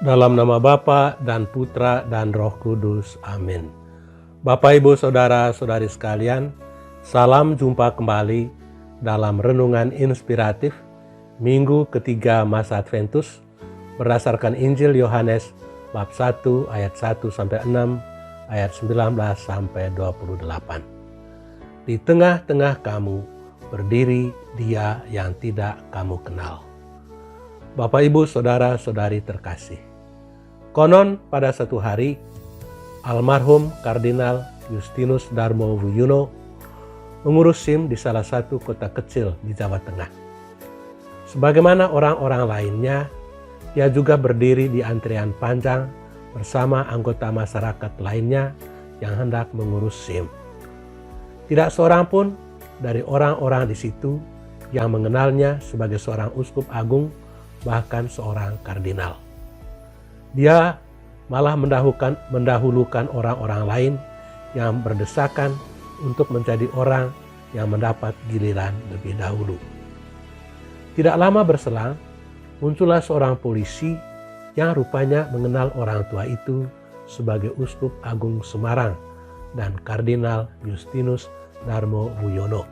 Dalam nama Bapa dan Putra dan Roh Kudus. Amin. Bapak, Ibu, Saudara-saudari sekalian, salam jumpa kembali dalam Renungan Inspiratif Minggu ketiga masa Adventus berdasarkan Injil Yohanes bab 1 ayat 1-6, ayat 19-28. Di tengah-tengah kamu berdiri Dia yang tidak kamu kenal. Bapak, Ibu, Saudara-saudari terkasih, konon pada satu hari, almarhum Kardinal Justinus Darmo-Wiono mengurus SIM di salah satu kota kecil di Jawa Tengah. Sebagaimana orang-orang lainnya, ia juga berdiri di antrian panjang bersama anggota masyarakat lainnya yang hendak mengurus SIM. Tidak seorang pun dari orang-orang di situ yang mengenalnya sebagai seorang uskup agung, bahkan seorang kardinal. Dia malah mendahulukan orang-orang lain yang berdesakan untuk menjadi orang yang mendapat giliran lebih dahulu. Tidak lama berselang, muncullah seorang polisi yang rupanya mengenal orang tua itu sebagai Uskup Agung Semarang dan Kardinal Justinus Darmo-Wiono.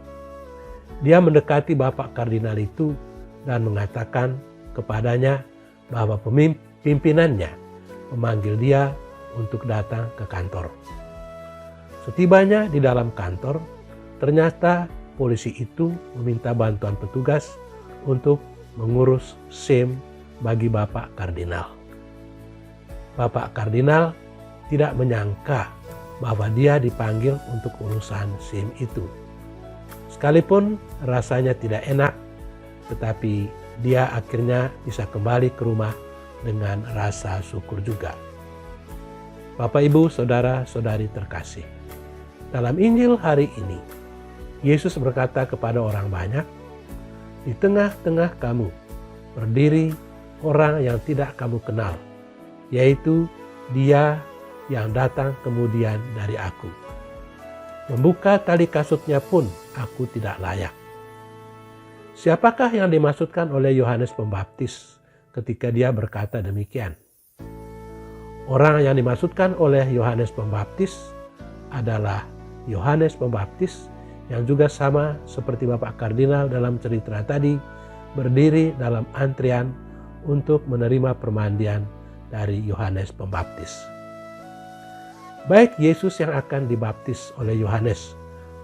Dia mendekati Bapak Kardinal itu dan mengatakan kepadanya bahwa pimpinannya memanggil dia untuk datang ke kantor. Setibanya di dalam kantor, ternyata polisi itu meminta bantuan petugas untuk mengurus SIM bagi Bapak Kardinal. Bapak Kardinal tidak menyangka bahwa dia dipanggil untuk urusan SIM itu. Sekalipun rasanya tidak enak, tetapi dia akhirnya bisa kembali ke rumah dengan rasa syukur juga. Bapak, Ibu, Saudara-saudari terkasih, dalam Injil hari ini, Yesus berkata kepada orang banyak, "Di tengah-tengah kamu berdiri orang yang tidak kamu kenal, yaitu Dia yang datang kemudian dari aku. Membuka tali kasutnya pun aku tidak layak." Siapakah yang dimaksudkan oleh Yohanes Pembaptis ketika dia berkata demikian? Orang yang dimaksudkan oleh Yohanes Pembaptis adalah Yohanes Pembaptis yang juga sama seperti Bapak Kardinal dalam cerita tadi, berdiri dalam antrian untuk menerima permandian dari Yohanes Pembaptis. Baik Yesus yang akan dibaptis oleh Yohanes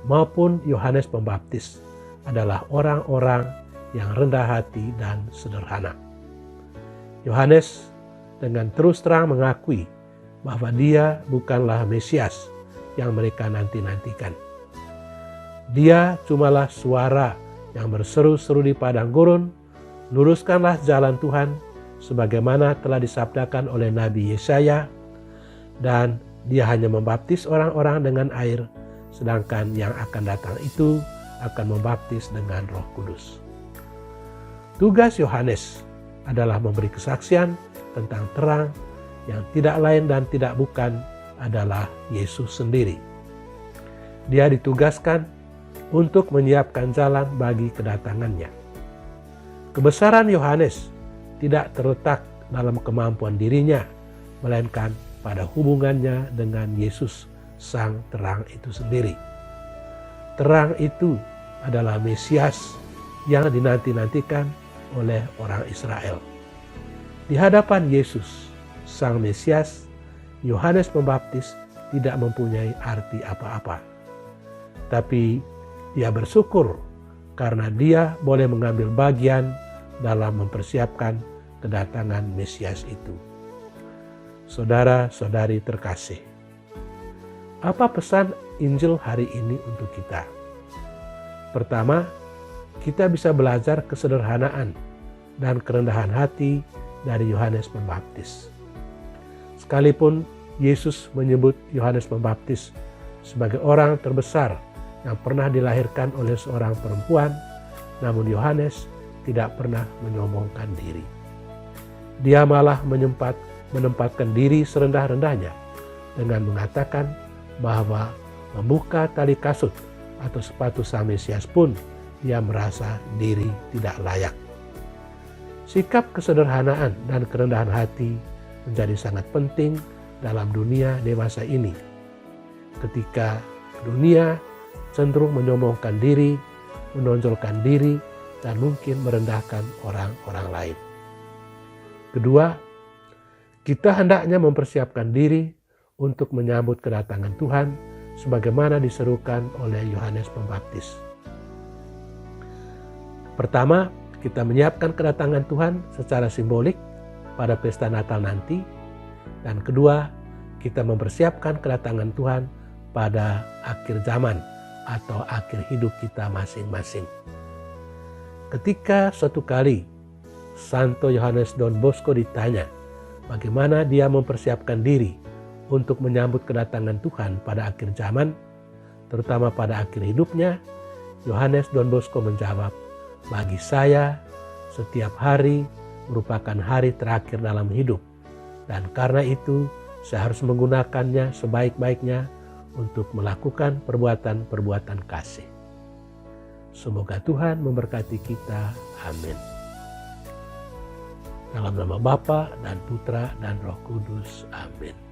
maupun Yohanes Pembaptis adalah orang-orang yang rendah hati dan sederhana. Yohanes dengan terus terang mengakui bahwa dia bukanlah Mesias yang mereka nanti-nantikan. Dia cumalah suara yang berseru-seru di padang gurun, "Luruskanlah jalan Tuhan," sebagaimana telah disabdakan oleh Nabi Yesaya, dan dia hanya membaptis orang-orang dengan air, sedangkan yang akan datang itu akan membaptis dengan Roh Kudus. Tugas Yohanes adalah memberi kesaksian tentang terang yang tidak lain dan tidak bukan adalah Yesus sendiri. Dia ditugaskan untuk menyiapkan jalan bagi kedatangannya. Kebesaran Yohanes tidak terletak dalam kemampuan dirinya, melainkan pada hubungannya dengan Yesus, Sang Terang itu sendiri. Terang itu adalah Mesias yang dinanti-nantikan oleh orang Israel. Di hadapan Yesus, Sang Mesias, Yohanes Pembaptis tidak mempunyai arti apa-apa. Tapi dia bersyukur karena dia boleh mengambil bagian dalam mempersiapkan kedatangan Mesias itu. Saudara-saudari terkasih, apa pesan Injil hari ini untuk kita? Pertama, kita bisa belajar kesederhanaan dan kerendahan hati dari Yohanes Pembaptis. Sekalipun Yesus menyebut Yohanes Pembaptis sebagai orang terbesar yang pernah dilahirkan oleh seorang perempuan, namun Yohanes tidak pernah menyombongkan diri. Dia malah menempatkan diri serendah-rendahnya dengan mengatakan bahwa membuka tali kasut atau sepatu Sang Mesias pun dia merasa diri tidak layak. Sikap kesederhanaan dan kerendahan hati menjadi sangat penting dalam dunia dewasa ini. Ketika dunia cenderung menyombongkan diri, menonjolkan diri, dan mungkin merendahkan orang-orang lain. Kedua, kita hendaknya mempersiapkan diri untuk menyambut kedatangan Tuhan sebagaimana diserukan oleh Yohanes Pembaptis. Pertama, kita menyiapkan kedatangan Tuhan secara simbolik pada pesta Natal nanti. Dan kedua, kita mempersiapkan kedatangan Tuhan pada akhir zaman atau akhir hidup kita masing-masing. Ketika suatu kali Santo Yohanes Don Bosco ditanya bagaimana dia mempersiapkan diri untuk menyambut kedatangan Tuhan pada akhir zaman, terutama pada akhir hidupnya, Yohanes Don Bosco menjawab, "Bagi saya, setiap hari merupakan hari terakhir dalam hidup, dan karena itu saya harus menggunakannya sebaik-baiknya untuk melakukan perbuatan-perbuatan kasih." Semoga Tuhan memberkati kita. Amin. Dalam nama Bapa dan Putra dan Roh Kudus. Amin.